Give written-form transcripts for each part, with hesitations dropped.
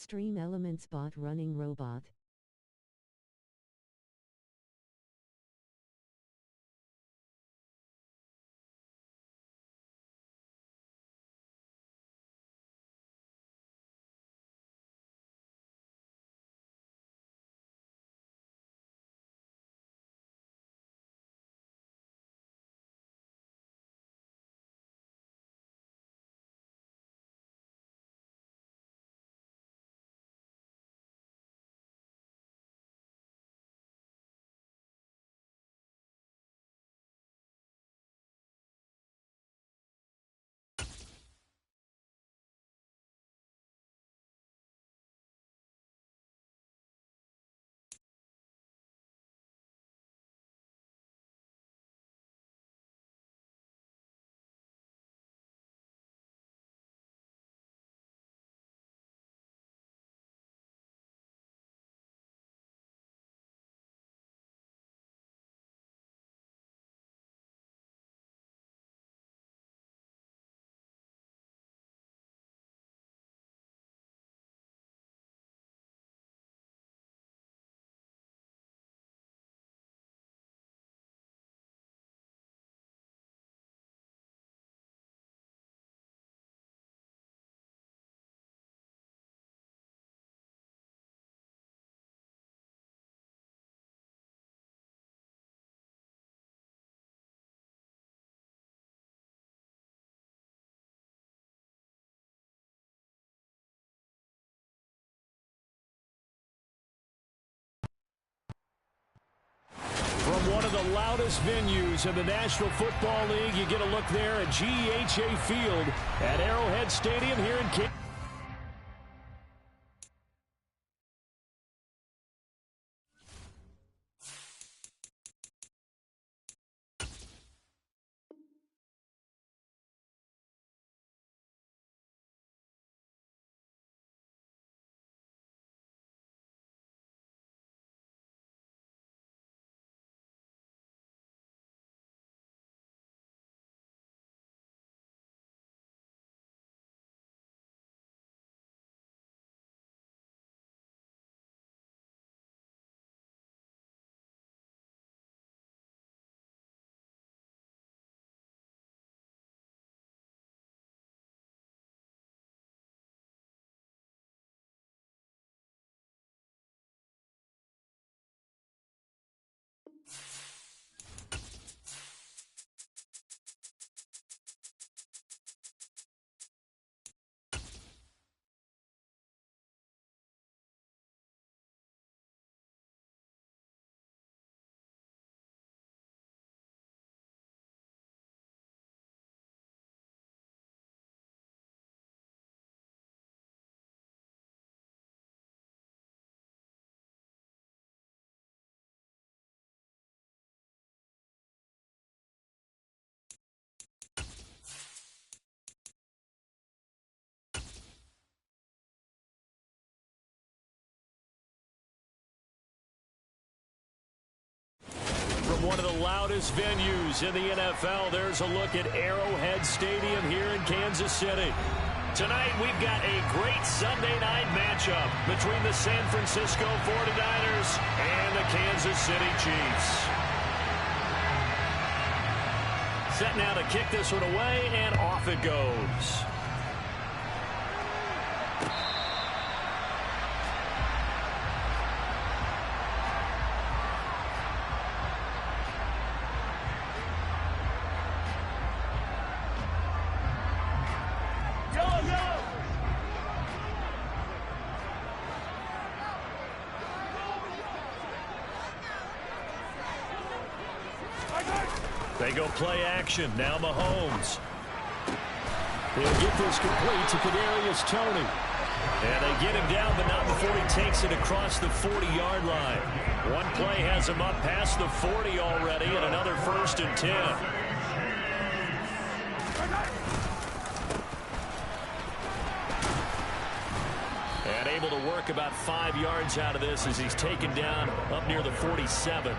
Stream Elements Bot Running Robot. From one of the loudest venues in the National Football League, you get a look there at GEHA Field at Arrowhead Stadium here in Kansas. From one of the loudest venues in the NFL, there's a look at Arrowhead Stadium here in Kansas City. Tonight, we've got a great Sunday night matchup between the San Francisco 49ers and the Kansas City Chiefs. Set now to kick this one away, and off it goes. They go play action. Now Mahomes. He'll get this complete to Kadarius Toney. And they get him down, but not before he takes it across the 40-yard line. One play has him up past the 40 already, and another 1st and 10. And able to work about 5 yards out of this as he's taken down up near the 47.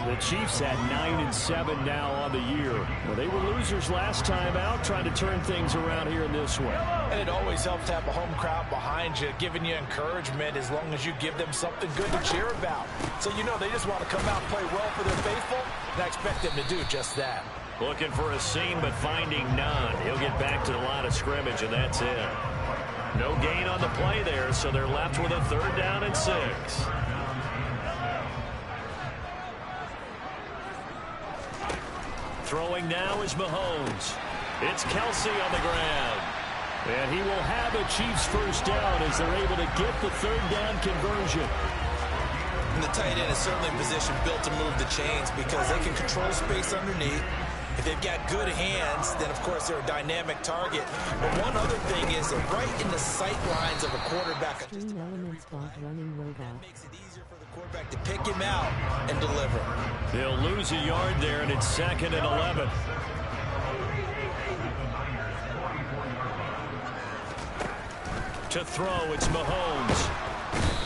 The Chiefs had 9-7 now on the year. Well, they were losers last time out, trying to turn things around here in this one. And it always helps to have a home crowd behind you, giving you encouragement as long as you give them something good to cheer about. So you know they just want to come out and play well for their faithful, and I expect them to do just that. Looking for a seam, but finding none. He'll get back to the line of scrimmage, and that's it. No gain on the play there, so they're left with a 3rd down and 6. Throwing now is Mahomes. It's Kelsey on the ground. And he will have a Chiefs 1st down as they're able to get the 3rd down conversion. And the tight end is certainly a position built to move the chains because they can control space underneath. If they've got good hands, then, of course, they're a dynamic target. But one other thing is they're right in the sight lines of a quarterback. Extreme Elements bot running robot. That makes it easier for the quarterback to pick him out and deliver. They'll lose a yard there, and it's 2nd and 11. To throw, it's Mahomes.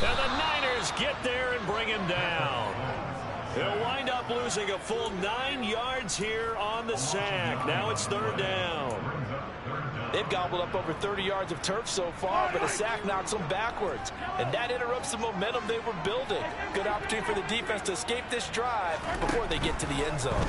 And the Niners get there and bring him down. They'll wind up losing a full 9 yards here on the sack. Now it's 3rd down. They've gobbled up over 30 yards of turf so far, but a sack knocks them backwards. And that interrupts the momentum they were building. Good opportunity for the defense to escape this drive before they get to the end zone.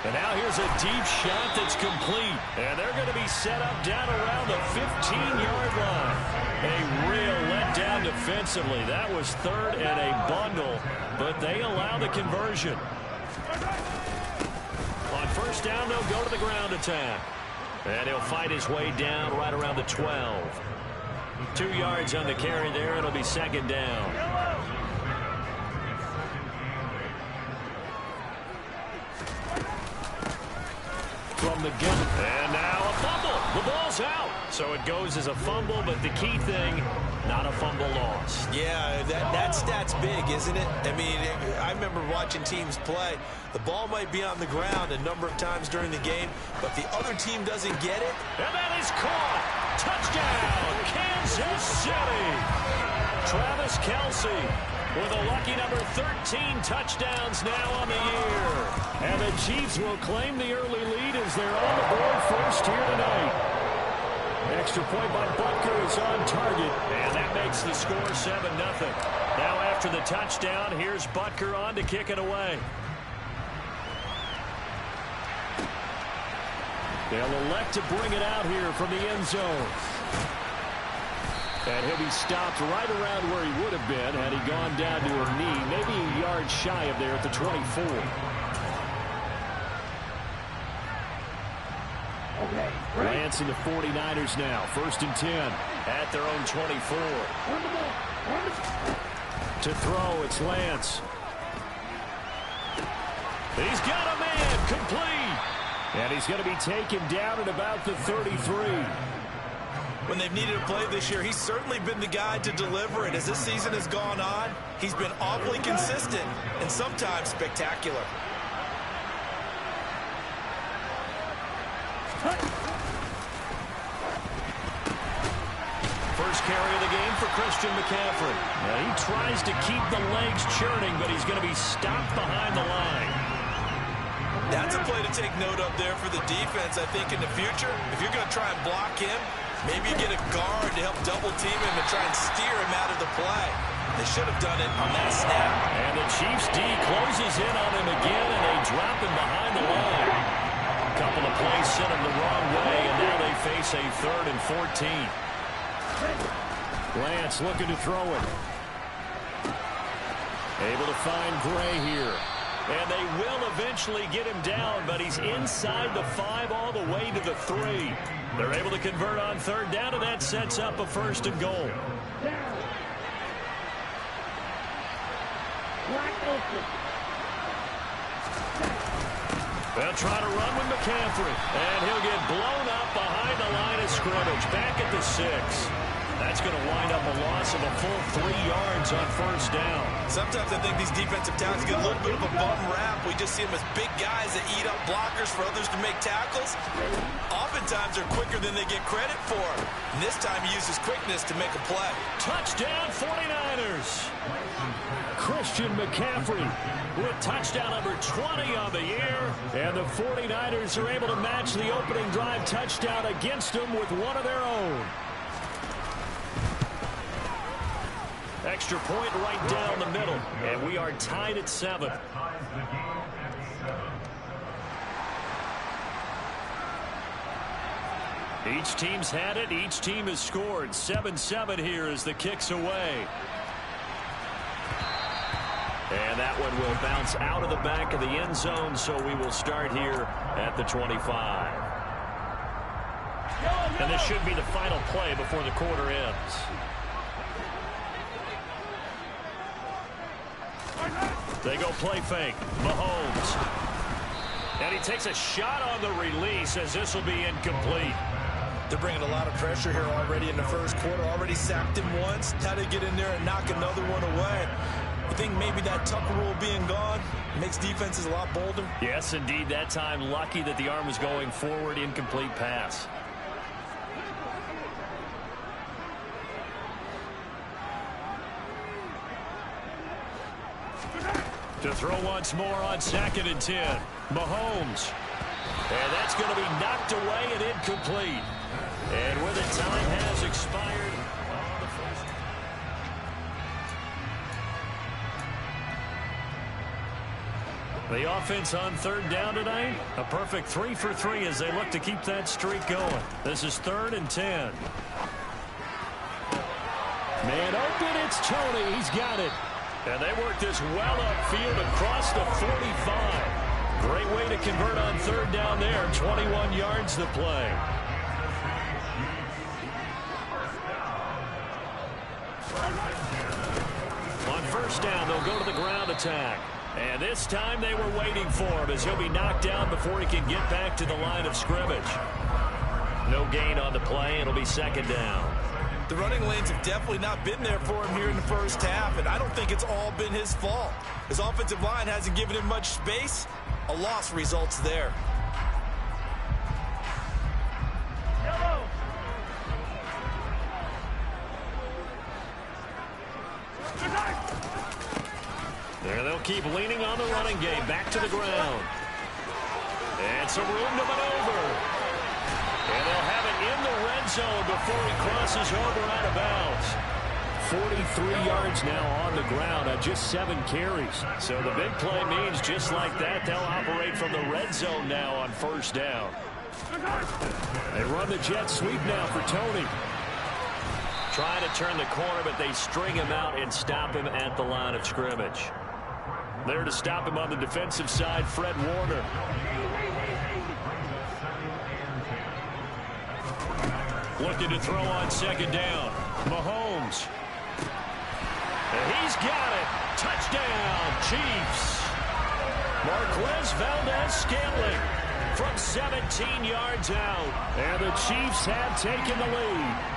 And now here's a deep shot that's complete. And they're going to be set up down around the 15-yard line. A real letdown defensively. That was 3rd and a bundle, but they allow the conversion. On 1st down, they'll go to the ground attack. And he'll fight his way down right around the 12. 2 yards on the carry there. It'll be 2nd down. From the gun. And now a fumble. The ball's out. So it goes as a fumble, but the key thing, not a fumble lost. Yeah, that stat's big, isn't it? I mean, I remember watching teams play. The ball might be on the ground a number of times during the game, but the other team doesn't get it. And that is caught. Touchdown, Kansas City. Travis Kelsey with a lucky number 13 touchdowns now on the year. And the Chiefs will claim the early lead as they're on the board first here tonight. Extra point by Butker is on target, and that makes the score 7-0. Now after the touchdown, here's Butker on to kick it away. They'll elect to bring it out here from the end zone. And he'll be stopped right around where he would have been had he gone down to a knee, maybe a yard shy of there at the 24. Lance and the 49ers now. 1st and 10 at their own 24. To throw, it's Lance. He's got a man complete. And he's going to be taken down at about the 33. When they've needed a play this year, he's certainly been the guy to deliver it. As this season has gone on, he's been awfully consistent and sometimes spectacular. First carry of the game for Christian McCaffrey. Now he tries to keep the legs churning, but he's going to be stopped behind the line. That's a play to take note of there for the defense, I think, in the future. If you're going to try and block him, maybe you get a guard to help double team him and try and steer him out of the play. They should have done it on that snap. And the Chiefs D closes in on him again, and they drop him behind the line. A couple of plays sent him the wrong way, and now they face a 3rd and 14. Lance looking to throw it. Able to find Gray here. And they will eventually get him down, but he's inside the 5 all the way to the 3. They're able to convert on 3rd down, and that sets up a 1st and goal. They'll try to run with McCaffrey, and he'll get blown up behind the line of scrimmage, back at the 6. That's going to wind up a loss of a full 3 yards on 1st down. Sometimes I think these defensive tackles get a little bit of a bum rap. We just see them as big guys that eat up blockers for others to make tackles. Oftentimes they're quicker than they get credit for. And this time he uses quickness to make a play. Touchdown 49ers. Christian McCaffrey with touchdown number 20 on the year. And the 49ers are able to match the opening drive touchdown against them with one of their own. Extra point right down the middle. And we are tied at 7. Each team's had it. Each team has scored. 7-7 here as the kick's away. And that one will bounce out of the back of the end zone, so we will start here at the 25. And this should be the final play before the quarter ends. They go play fake. Mahomes. And he takes a shot on the release as this will be incomplete. They're bringing a lot of pressure here already in the first quarter. Already sacked him once. How to get in there and knock another one away. I think maybe that Tucker rule being gone makes defenses a lot bolder. Yes, indeed. That time, lucky that the arm was going forward. Incomplete pass. To throw once more on 2nd and 10. Mahomes. And that's going to be knocked away and incomplete. And where the time has expired. The offense on 3rd down tonight. A perfect 3 for 3 as they look to keep that streak going. This is 3rd and 10. Man open, it's Tony. He's got it. And they work this well upfield across the 45. Great way to convert on 3rd down there. 21 yards to play. On 1st down, they'll go to the ground attack. And this time they were waiting for him as he'll be knocked down before he can get back to the line of scrimmage. No gain on the play. It'll be 2nd down. The running lanes have definitely not been there for him here in the first half, and I don't think it's all been his fault. His offensive line hasn't given him much space. A loss results there. There they'll keep leaning on the running game. Back to the ground. And some room to maneuver. And they'll have it in the red zone before he crosses over out of bounds. 43 yards now on the ground on just 7 carries. So the big play means just like that, they'll operate from the red zone now on 1st down. They run the jet sweep now for Tony. Trying to turn the corner, but they string him out and stop him at the line of scrimmage. There to stop him on the defensive side, Fred Warner. Looking to throw on 2nd down. Mahomes. And he's got it. Touchdown, Chiefs. Marquez Valdez-Scantling from 17 yards out. And the Chiefs have taken the lead.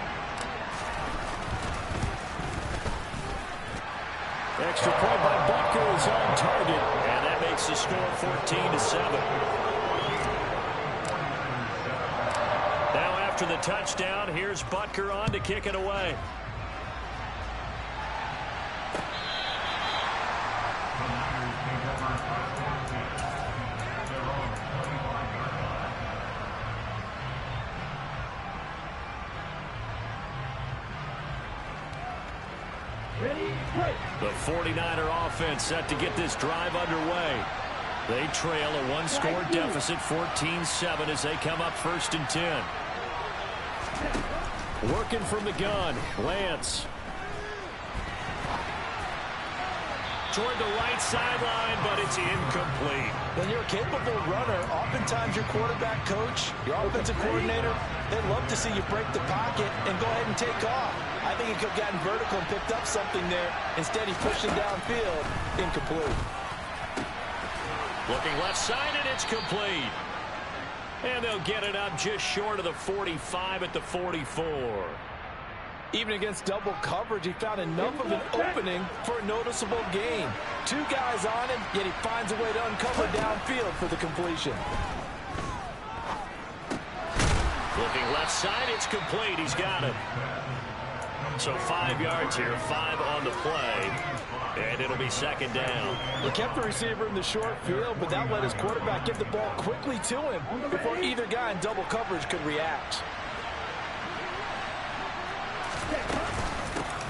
Extra point by Butker is on target. And that makes the score 14-7. Now after the touchdown, here's Butker on to kick it away. The 49er offense set to get this drive underway. They trail a 1-score deficit, 14-7, as they come up 1st and 10. Working from the gun, Lance. Toward the right sideline, but it's incomplete. When you're a capable runner, oftentimes your quarterback coach, your offensive coordinator, they'd love to see you break the pocket and go ahead and take off. I think he could have gotten vertical and picked up something there. Instead, he pushed it downfield. Incomplete. Looking left side, and it's complete. And they'll get it up just short of the 45 at the 44. Even against double coverage, he found enough of an opening for a noticeable gain. 2 guys on him, yet he finds a way to uncover downfield for the completion. Looking left side, it's complete. He's got it. So 5 yards here, 5 on the play, and it'll be second down. He kept the receiver in the short field, but that let his quarterback get the ball quickly to him before either guy in double coverage could react.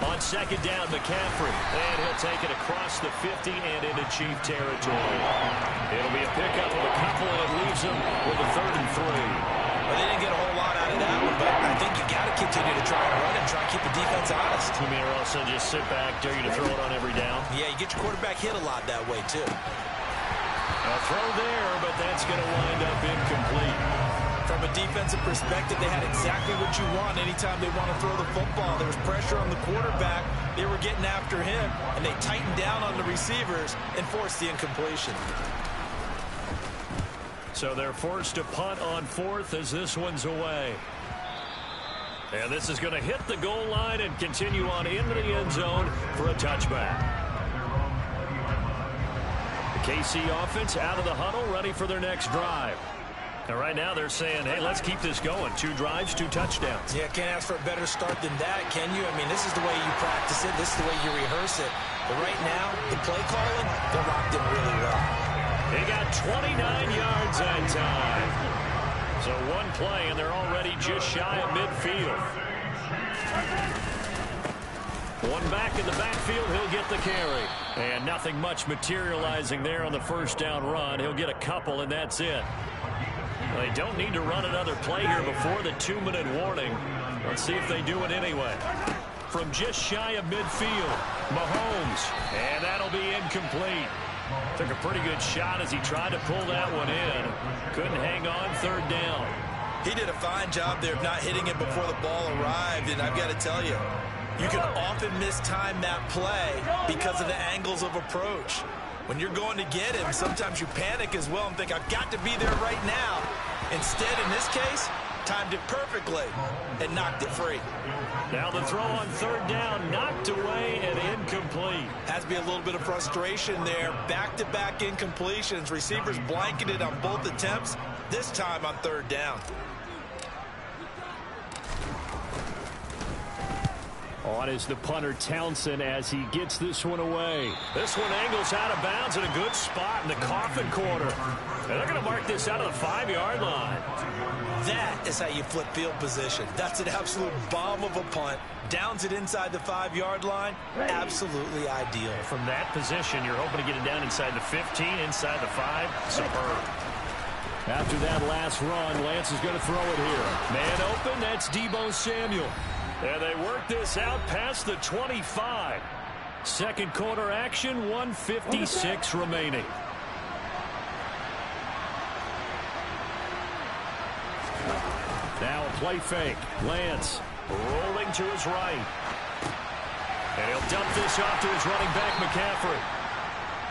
On second down, McCaffrey, and he'll take it across the 50 and into Chief territory. It'll be a pickup of a couple, and it leaves them with a 3rd and 3. Well, they didn't get a whole lot out of that one, but I think you got to continue to try and run and try and keep the defense honest. You mean, or else they'll just sit back, dare you to throw it on every down? Yeah, you get your quarterback hit a lot that way, too. A throw there, but that's going to wind up incomplete. From a defensive perspective, they had exactly what you want anytime they want to throw the football. There was pressure on the quarterback. They were getting after him, and they tightened down on the receivers and forced the incompletion. So they're forced to punt on 4th as this one's away. And this is going to hit the goal line and continue on into the end zone for a touchback. The KC offense out of the huddle, ready for their next drive. And right now they're saying, hey, let's keep this going. 2 drives, 2 touchdowns. Yeah, can't ask for a better start than that, can you? I mean, this is the way you practice it. This is the way you rehearse it. But right now, the play calling, they're locked in really well. They got 29 yards that time. So 1 play, and they're already just shy of midfield. 1 back in the backfield, he'll get the carry. And nothing much materializing there on the first down run. He'll get a couple, and that's it. They don't need to run another play here before the 2-minute warning. Let's see if they do it anyway. From just shy of midfield, Mahomes, and that'll be incomplete. Took a pretty good shot as he tried to pull that one in. Couldn't hang on, 3rd down. He did a fine job there of not hitting it before the ball arrived, and I've got to tell you, you can often mistime that play because of the angles of approach. When you're going to get him, sometimes you panic as well and think, I've got to be there right now. Instead, in this case, timed it perfectly and knocked it free. Now the throw on 3rd down, knocked away and incomplete. Has to be a little bit of frustration there. Back-to-back incompletions. Receivers blanketed on both attempts, this time on 3rd down. On is the punter Townsend as he gets this one away. This one angles out of bounds in a good spot in the coffin corner. And they're going to mark this out of the 5-yard line. That is how you flip field position. That's an absolute bomb of a punt. Downs it inside the 5-yard line. Absolutely ideal. From that position, you're hoping to get it down inside the 15, inside the 5. Superb. After that last run, Lance is going to throw it here. Man open, that's Deebo Samuel. And they work this out past the 25. Second quarter action, 1:56 remaining. Now a play fake. Lance rolling to his right. And he'll dump this off to his running back, McCaffrey.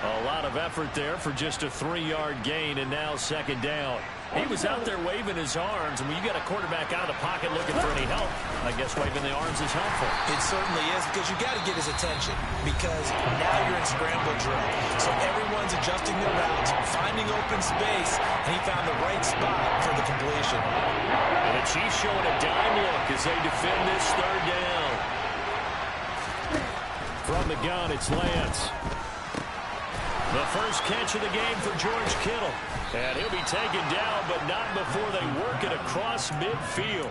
A lot of effort there for just a 3-yard gain, and now second down. He was out there waving his arms, and when you got a quarterback out of the pocket looking for any help, I guess waving the arms is helpful. It certainly is, because you got to get his attention, because now you're in scramble drill. So everyone's adjusting their routes, finding open space, and he found the right spot for the completion. And the Chiefs showing a dime look as they defend this 3rd down. From the gun, it's Lance. The first catch of the game for George Kittle. And he'll be taken down, but not before they work it across midfield.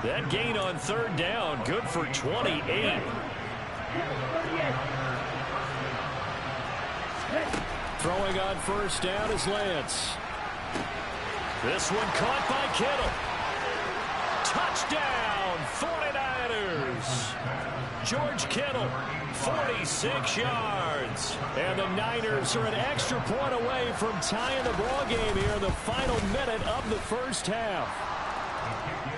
That gain on 3rd down, good for 28. Throwing on 1st down is Lance. This one caught by Kittle. Touchdown, 49ers. George Kittle, 46 yards. And the Niners are an extra point away from tying the ball game here in the final minute of the first half.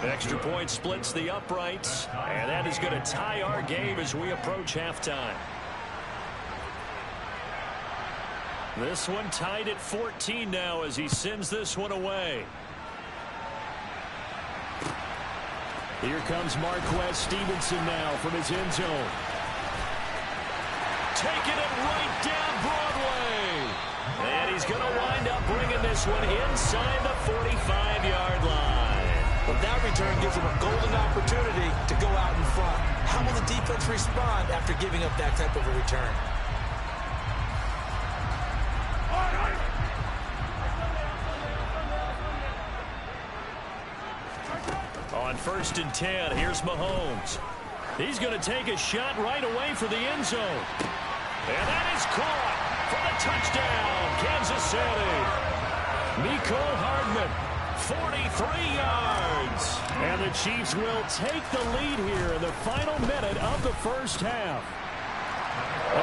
Extra point splits the uprights, and that is going to tie our game as we approach halftime. This one tied at 14 now as he sends this one away. Here comes Marquez Stevenson now from his end zone. Taking it right down Broadway. And he's going to wind up bringing this one inside the 45-yard line. But that return gives them a golden opportunity to go out in front. How will the defense respond after giving up that type of a return? On 1st and 10, here's Mahomes. He's going to take a shot right away for the end zone. And that is caught for the touchdown, Kansas City. Mecole Hardman, 43 yards. And the Chiefs will take the lead here in the final minute of the first half.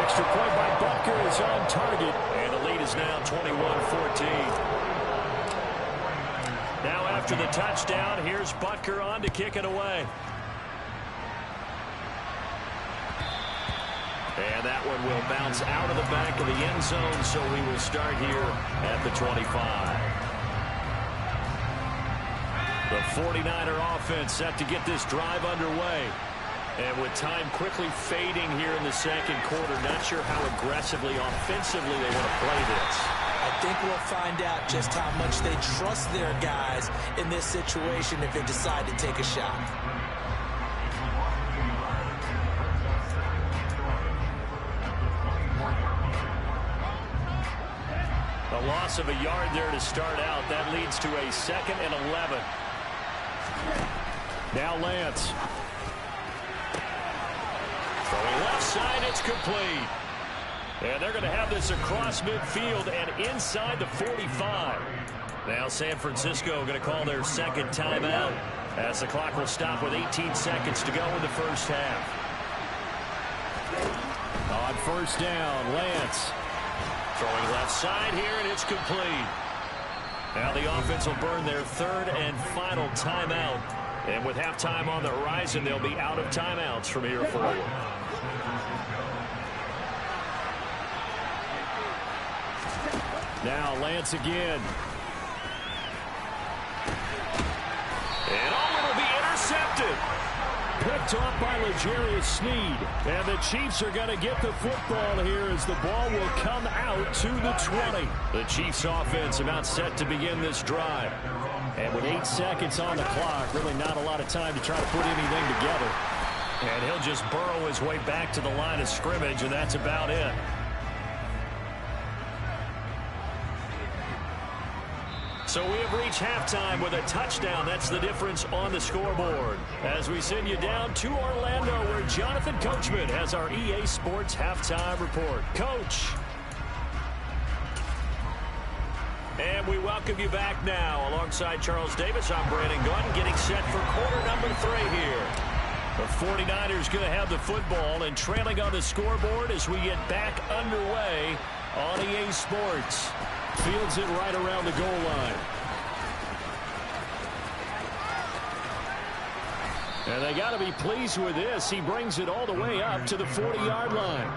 Extra point by Butker is on target, and the lead is now 21-14. Now after the touchdown, here's Butker on to kick it away. And that one will bounce out of the back of the end zone, so we will start here at the 25. The 49er offense set to get this drive underway. And with time quickly fading here in the second quarter, not sure how aggressively, offensively they want to play this. I think we'll find out just how much they trust their guys in this situation if they decide to take a shot. A loss of a yard there to start out. That leads to a 2nd and 11. Now Lance. Throwing left side, it's complete. And they're going to have this across midfield and inside the 45. Now San Francisco going to call their second timeout as the clock will stop with 18 seconds to go in the first half. On 1st down, Lance. Throwing left side here, and it's complete. Now the offense will burn their 3rd and final timeout. And with halftime on the horizon, they'll be out of timeouts from here forward. Now Lance again. And it'll be intercepted. Picked off by L'Jarius Sneed. And the Chiefs are going to get the football here as the ball will come out to the 20. The Chiefs offense about set to begin this drive. And with 8 seconds on the clock, really not a lot of time to try to put anything together. And he'll just burrow his way back to the line of scrimmage, and that's about it. So we have reached halftime with a touchdown. That's the difference on the scoreboard. As we send you down to Orlando, where Jonathan Coachman has our EA Sports halftime report. Coach. And we welcome you back now. Alongside Charles Davis, I'm Brandon Gunn, getting set for quarter number 3 here. The 49ers going to have the football and trailing on the scoreboard as we get back underway on EA Sports. Fields it right around the goal line. And they got to be pleased with this. He brings it all the way up to the 40-yard line.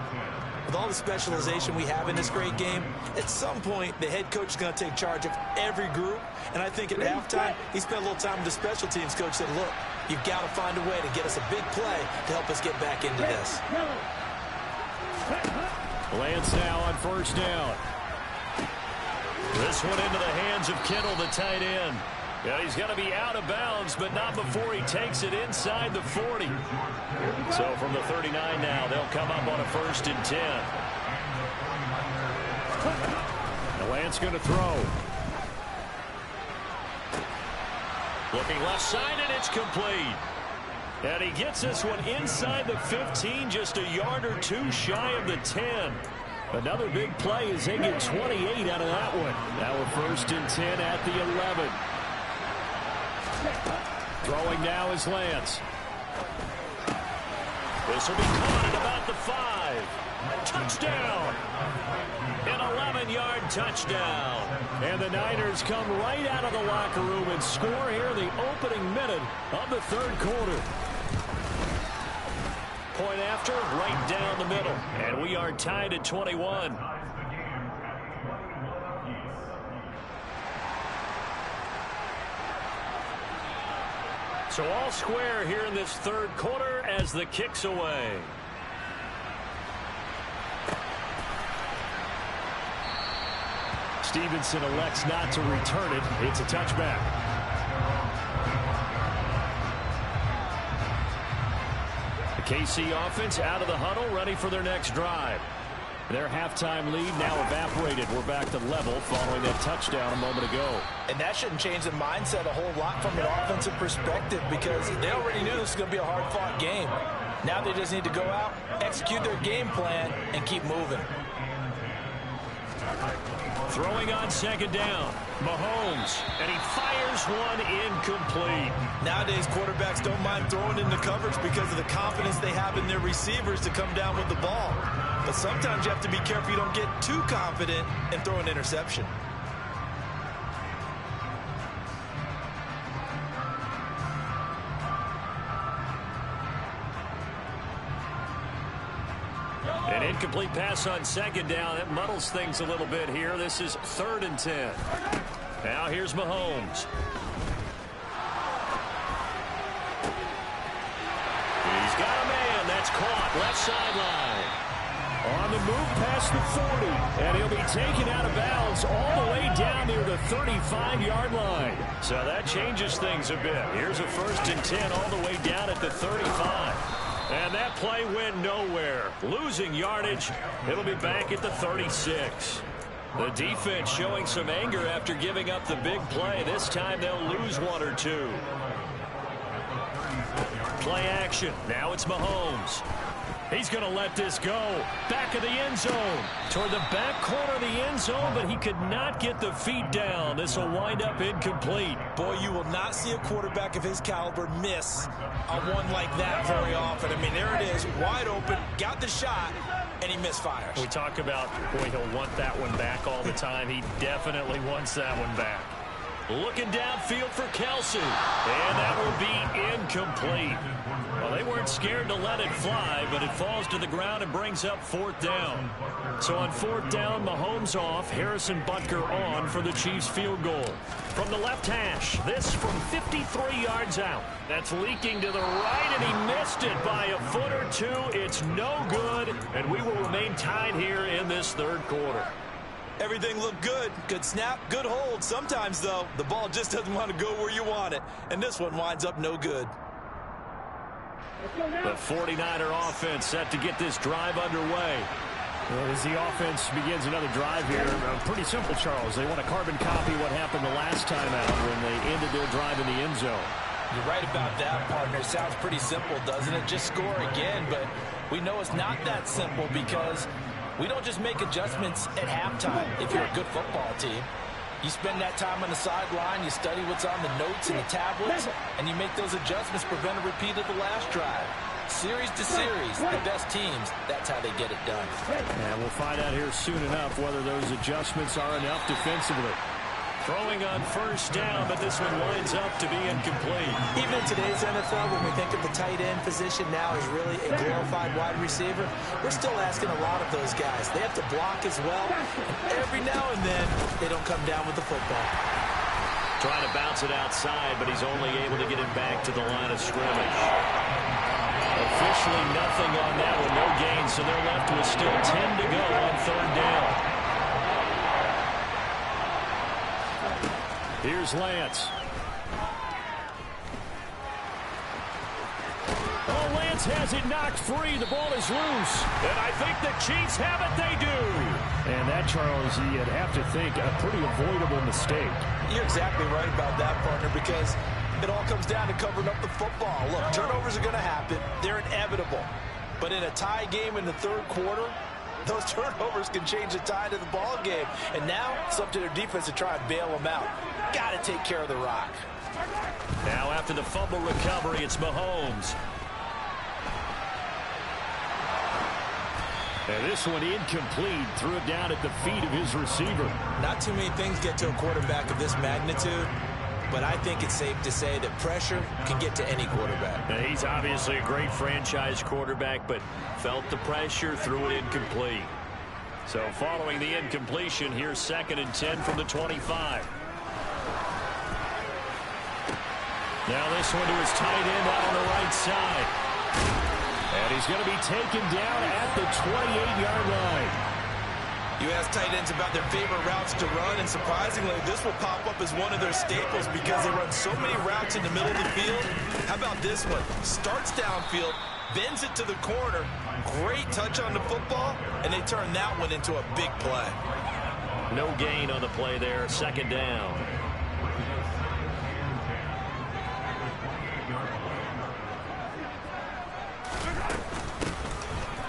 With all the specialization we have in this great game, at some point, the head coach is going to take charge of every group. And I think at halftime, he spent a little time with the special teams coach said, look, you've got to find a way to get us a big play to help us get back into this. Lance now on 1st down. This one into the hands of Kittle, the tight end. Yeah, he's going to be out of bounds, but not before he takes it inside the 40. So from the 39 now, they'll come up on a 1st and 10. Now Lance going to throw. Looking left side, and it's complete. And he gets this one inside the 15, just a yard or 2 shy of the 10. Another big play as they get 28 out of that one. Now a 1st and 10 at the 11. Throwing now is Lance. This will be caught at about the 5. Touchdown! An 11-yard touchdown. And the Niners come right out of the locker room and score here in the opening minute of the 3rd quarter. Point after, right down the middle. And we are tied at 21. So all square here in this 3rd quarter as the kick's away. Stevenson elects not to return it. It's a touchback. KC offense out of the huddle, ready for their next drive. Their halftime lead now evaporated. We're back to level following that touchdown a moment ago. And that shouldn't change the mindset a whole lot from an offensive perspective because they already knew this was going to be a hard-fought game. Now they just need to go out, execute their game plan, and keep moving. Throwing on second down, Mahomes, and he fires one incomplete. Nowadays, quarterbacks don't mind throwing into coverage because of the confidence they have in their receivers to come down with the ball. But sometimes you have to be careful you don't get too confident and throw an interception. An incomplete pass on second down. It muddles things a little bit here. This is 3rd and 10. Now here's Mahomes. He's got a man. That's caught. Left sideline. On the move past the 40. And he'll be taken out of bounds all the way down near the 35-yard line. So that changes things a bit. Here's a 1st and 10 all the way down at the 35. And that play went nowhere. Losing yardage. It'll be back at the 36. The defense showing some anger after giving up the big play. This time they'll lose 1 or 2. Play action. Now it's Mahomes. He's going to let this go. Back of the end zone. Toward the back corner of the end zone, but he could not get the feet down. This will wind up incomplete. Boy, you will not see a quarterback of his caliber miss on one like that very often. I mean, there it is, wide open, got the shot, and he misfires. We talk about, boy, he'll want that one back all the time. He definitely wants that one back. Looking downfield for Kelsey, and that will be incomplete. Well, they weren't scared to let it fly, but it falls to the ground and brings up 4th down. So on 4th down, Mahomes off, Harrison Butker on for the Chiefs field goal. From the left hash, this from 53 yards out. That's leaking to the right, and he missed it by a foot or two. It's no good, and we will remain tied here in this 3rd quarter. Everything looked good. Good snap, good hold. Sometimes, though, the ball just doesn't want to go where you want it. And this one winds up no good. The 49er offense set to get this drive underway. As the offense begins another drive here, pretty simple, Charles. They want to carbon copy what happened the last time out when they ended their drive in the end zone. You're right about that, partner. Sounds pretty simple, doesn't it? Just score again, but we know it's not that simple because we don't just make adjustments at halftime if you're a good football team. You spend that time on the sideline, you study what's on the notes and the tablets, and you make those adjustments, prevent a repeat of the last drive. Series to series, the best teams, that's how they get it done. And we'll find out here soon enough whether those adjustments are enough defensively. Throwing on 1st down, but this one winds up to be incomplete. Even in today's NFL, when we think of the tight end position now as really a glorified wide receiver, we're still asking a lot of those guys. They have to block as well, and every now and then, they don't come down with the football. Trying to bounce it outside, but he's only able to get it back to the line of scrimmage. Officially nothing on that one, no gain, so they're left with still 10 to go on 3rd down. Here's Lance. Oh, Lance has it knocked free. The ball is loose. And I think the Chiefs have it. They do. And that, Charles, you'd have to think a pretty avoidable mistake. You're exactly right about that, partner, because it all comes down to covering up the football. Look, turnovers are going to happen. They're inevitable. But in a tie game in the 3rd quarter, those turnovers can change the tide of the ball game. And now it's up to their defense to try and bail them out. Got to take care of the rock. Now after the fumble recovery, it's Mahomes. And this one incomplete. Threw it down at the feet of his receiver. Not too many things get to a quarterback of this magnitude, but I think it's safe to say that pressure can get to any quarterback. Now, he's obviously a great franchise quarterback, but felt the pressure, threw it incomplete. So following the incompletion, here's 2nd and 10 from the 25. Now this one to his tight end out on the right side. And he's going to be taken down at the 28-yard line. You ask tight ends about their favorite routes to run, and surprisingly, this will pop up as one of their staples because they run so many routes in the middle of the field. How about this one? Starts downfield, bends it to the corner. Great touch on the football, and they turn that one into a big play. No gain on the play there, second down.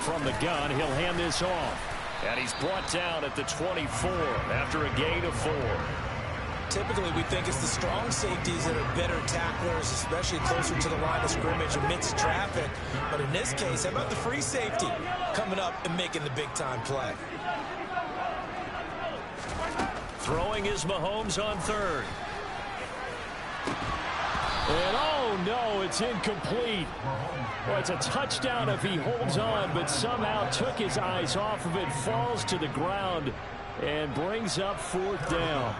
From the gun, he'll hand this off. And he's brought down at the 24 after a gain of 4. Typically, we think it's the strong safeties that are better tacklers, especially closer to the line of scrimmage amidst traffic. But in this case, how about the free safety coming up and making the big-time play? Throwing is Mahomes on third. And oh no, it's incomplete. Well, it's a touchdown if he holds on, but somehow took his eyes off of it, falls to the ground, and brings up 4th down.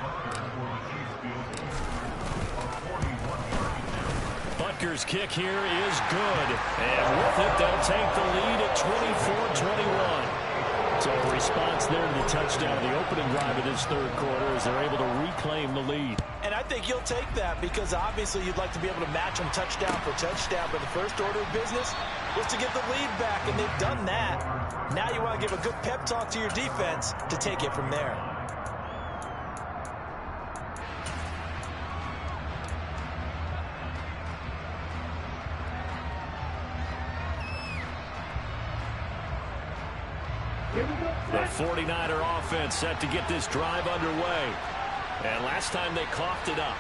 Butker's kick here is good. And with it, they'll take the lead at 24-21. So a response there to the touchdown, the opening drive of this third quarter, as they're able to reclaim the lead. And I think you'll take that because obviously you'd like to be able to match them touchdown for touchdown, but the first order of business was to get the lead back, and they've done that. Now you want to give a good pep talk to your defense to take it from there. The 49er offense set to get this drive underway. And last time they coughed it up,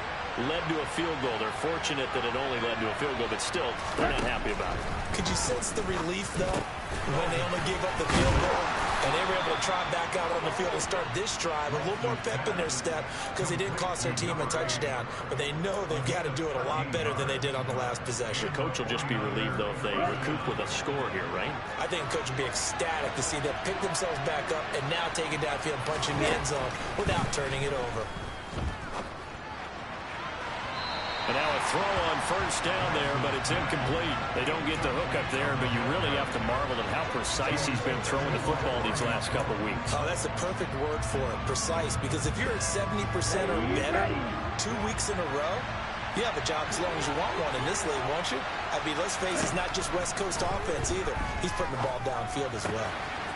led to a field goal. They're fortunate that it only led to a field goal, but still, they're not happy about it. Could you sense the relief, though, when they only gave up the field goal and they were able to try back out on the field and start this drive? A little more pep in their step because they didn't cost their team a touchdown, but they know they've got to do it a lot better than they did on the last possession. The coach will just be relieved, though, if they recoup with a score here, right? I think the coach will be ecstatic to see them pick themselves back up and now take it downfield, punching the end zone without turning it over. And now a throw on first down there, but it's incomplete. They don't get the hook up there, but you really have to marvel at how precise he's been throwing the football these last couple weeks. Oh, that's the perfect word for it, precise, because if you're at 70% or better 2 weeks in a row, you have a job as long as you want one in this league, won't you? I mean, let's face it, it's not just West Coast offense either. He's putting the ball downfield as well.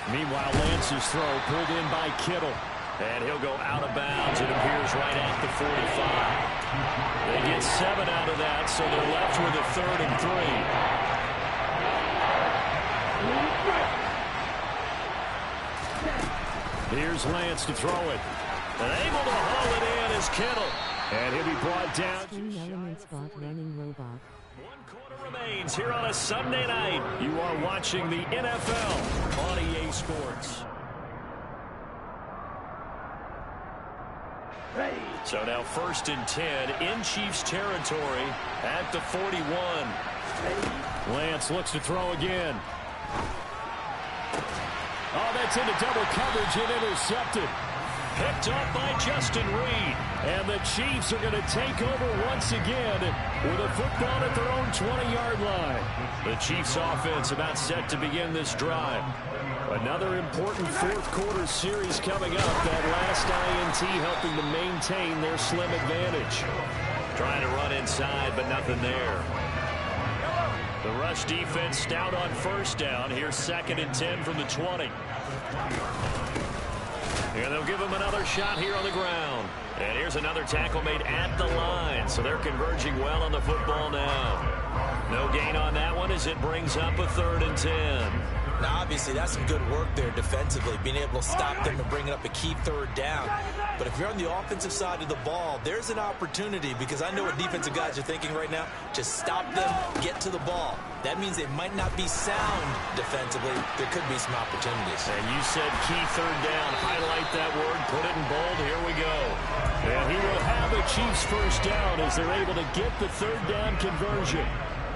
Meanwhile, Lance's throw pulled in by Kittle. And he'll go out of bounds, it appears, right at the 45. They get 7 out of that, so they're left with a 3rd and 3. Here's Lance to throw it. And able to haul it in is Kittle. And he'll be brought down. Element spot running robot. 1 quarter remains here on a Sunday night. You are watching the NFL on EA Sports. So now 1st and 10 in Chiefs territory at the 41. Lance looks to throw again. Oh, that's into double coverage and intercepted. Picked up by Justin Reed. And the Chiefs are going to take over once again with a football at their own 20-yard line. The Chiefs offense about set to begin this drive. Another important fourth quarter series coming up. That last INT helping to maintain their slim advantage. Trying to run inside, but nothing there. The rush defense stout on first down. Here's 2nd and 10 from the 20. And they'll give him another shot here on the ground. And here's another tackle made at the line. So they're converging well on the football now. No gain on that one as it brings up a 3rd and 10. Now, obviously, that's some good work there defensively, being able to stop them and bringing up a key 3rd down. But if you're on the offensive side of the ball, there's an opportunity because I know what defensive guys are thinking right now. Just stop them, get to the ball. That means they might not be sound defensively. There could be some opportunities. And you said key 3rd down. Highlight that word. Put it in bold. Here we go. And he will have a Chiefs first down as they're able to get the 3rd down conversion.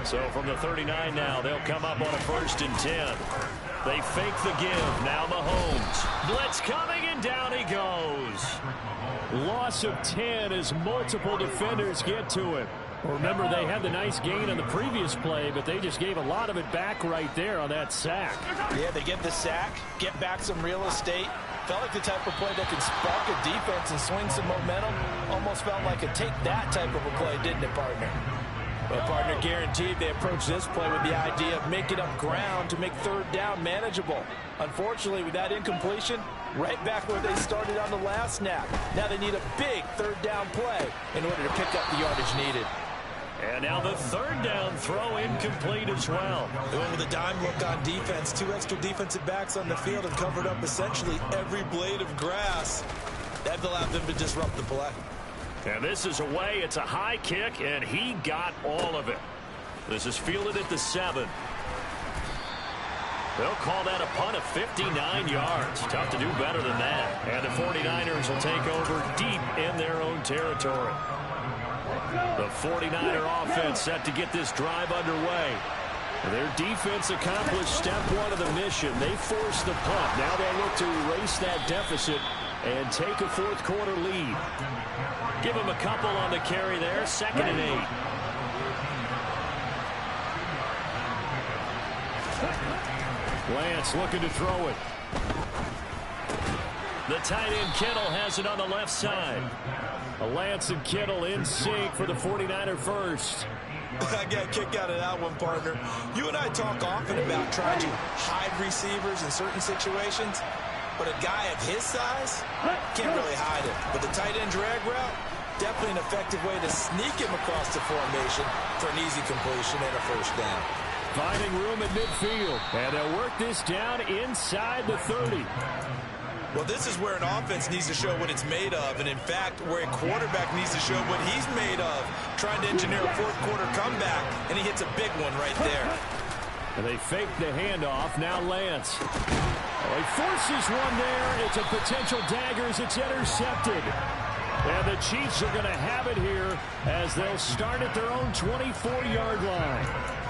So from the 39 now, they'll come up on a 1st and 10. They fake the give. Now Mahomes. Blitz coming, and down he goes. Loss of 10 as multiple defenders get to him. Remember, they had the nice gain on the previous play, but they just gave a lot of it back right there on that sack. Yeah, they get the sack, get back some real estate. Felt like the type of play that can spark a defense and swing some momentum. Almost felt like a take that type of a play, didn't it, partner? Well, partner, guaranteed they approach this play with the idea of making up ground to make third down manageable. Unfortunately, with that incompletion, right back where they started on the last snap. Now they need a big third down play in order to pick up the yardage needed. And now the third down throw incomplete as well. They went with a dime look on defense. 2 extra defensive backs on the field and covered up essentially every blade of grass. That allowed them to disrupt the play. And this is away. It's a high kick, and he got all of it. This is fielded at the 7. They'll call that a punt of 59 yards. Tough to do better than that. And the 49ers will take over deep in their own territory. The 49er offense set to get this drive underway. Their defense accomplished step 1 of the mission. They forced the punt. Now they look to erase that deficit and take a fourth quarter lead. Give them a couple on the carry there. 2nd and 8. Lance looking to throw it. The tight end Kittle has it on the left side. Lance and Kittle in sync for the 49er first. I got a kick out of that one, partner. You and I talk often about trying to hide receivers in certain situations, but a guy of his size can't really hide it. But the tight end drag route, definitely an effective way to sneak him across the formation for an easy completion and a first down. Finding room at midfield, and they'll work this down inside the 30. Well, this is where an offense needs to show what it's made of, and in fact, where a quarterback needs to show what he's made of, trying to engineer a fourth quarter comeback, and he hits a big one right there. And they fake the handoff. Now Lance. He forces one there. It's a potential dagger as it's intercepted. And the Chiefs are going to have it here as they'll start at their own 24-yard line.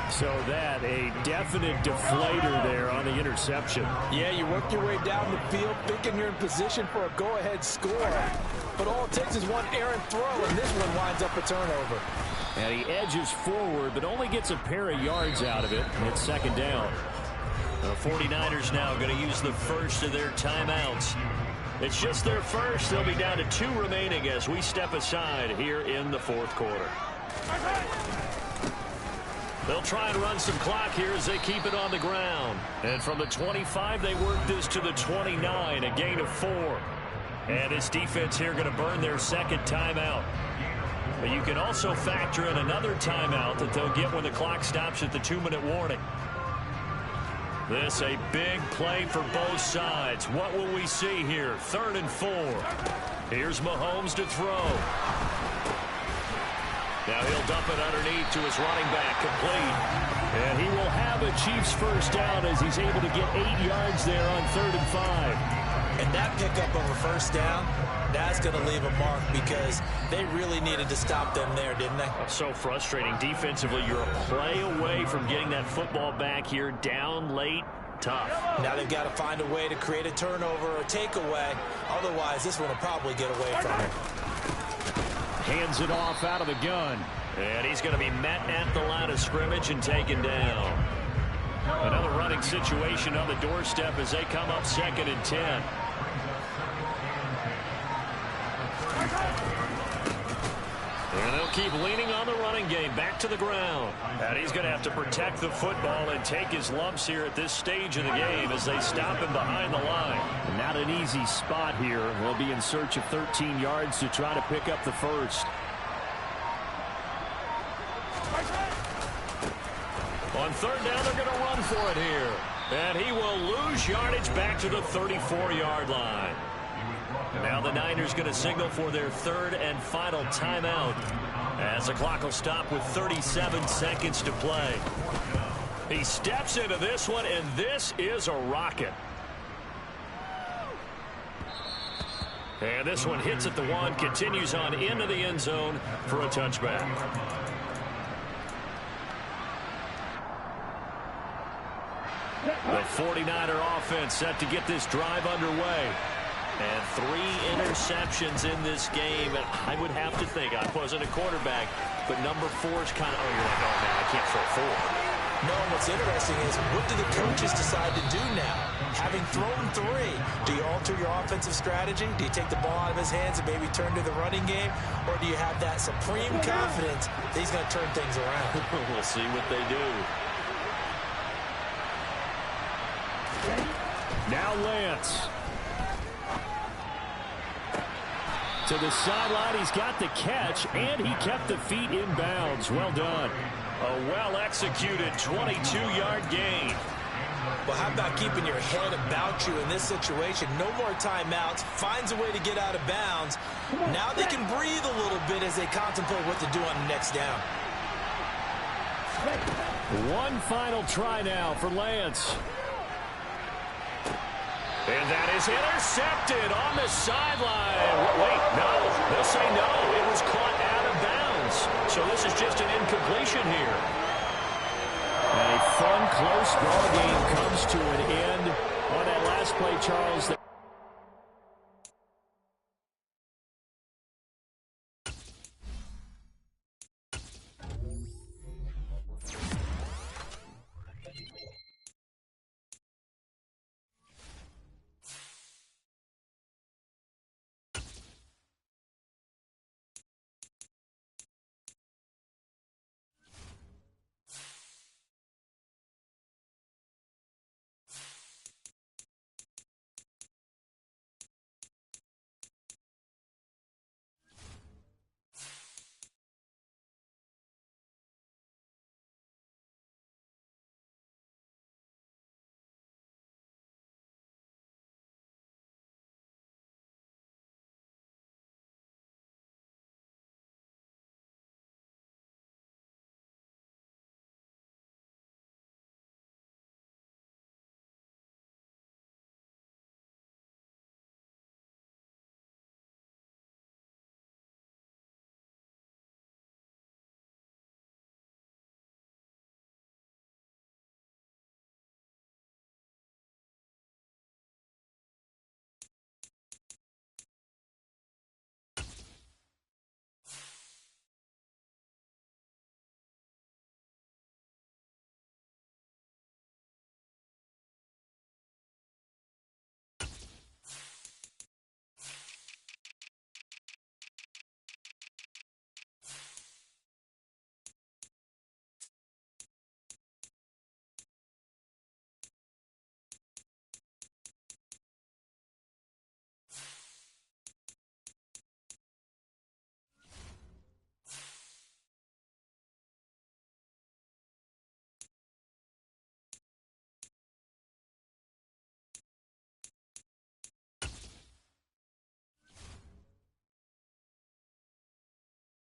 So that a definite deflator there on the interception. Yeah, you work your way down the field thinking you're in position for a go-ahead score. But all it takes is one errant throw, and this one winds up a turnover. And he edges forward, but only gets a pair of yards out of it. And it's 2nd down. The 49ers now going to use the first of their timeouts. It's just their first. They'll be down to 2 remaining as we step aside here in the fourth quarter. They'll try and run some clock here as they keep it on the ground. And from the 25, they work this to the 29, a gain of 4. And this defense here going to burn their 2nd timeout. But you can also factor in another timeout that they'll get when the clock stops at the 2-minute warning. This a big play for both sides. What will we see here? 3rd and 4. Here's Mahomes to throw. Now he'll dump it underneath to his running back, complete. And he will have a Chiefs first down as he's able to get 8 yards there on 3rd and 5. And that pickup of a first down, that's going to leave a mark because they really needed to stop them there, didn't they? So frustrating. Defensively, you're a play away from getting that football back here down late. Tough. Now they've got to find a way to create a turnover or takeaway. Otherwise, this one will probably get away from him. Hands it off out of the gun. And he's going to be met at the line of scrimmage and taken down. Another running situation on the doorstep as they come up 2nd and 10. And they'll keep leaning on the running game back to the ground. And he's going to have to protect the football and take his lumps here at this stage of the game as they stop him behind the line. And not an easy spot here. They'll be in search of 13 yards to try to pick up the first. On 3rd down, they're going to run for it here. And he will lose yardage back to the 34-yard line. Now the Niners going to signal for their 3rd and final timeout as the clock will stop with 37 seconds to play. He steps into this one, and this is a rocket. And this one hits at the 1, continues on into the end zone for a touchback. The 49er offense set to get this drive underway. And 3 interceptions in this game. And I would have to think, I wasn't a quarterback, but number 4 is kind of, oh, you're like, oh, man, I can't throw 4. No, and what's interesting is, what do the coaches decide to do now? Having thrown 3, do you alter your offensive strategy? Do you take the ball out of his hands and maybe turn to the running game? Or do you have that supreme confidence that he's going to turn things around? We'll see what they do. Now Lance. To the sideline, he's got the catch, and he kept the feet in bounds. Well done. A well-executed 22-yard gain. Well, how about keeping your head about you in this situation? No more timeouts. Finds a way to get out of bounds. Now they can breathe a little bit as they contemplate what to do on the next down. One final try now for Lance. And that is intercepted on the sideline. Wait, no. They'll say no. It was caught out of bounds. So this is just an incompletion here. A fun, close ball game comes to an end on that last play, Charles.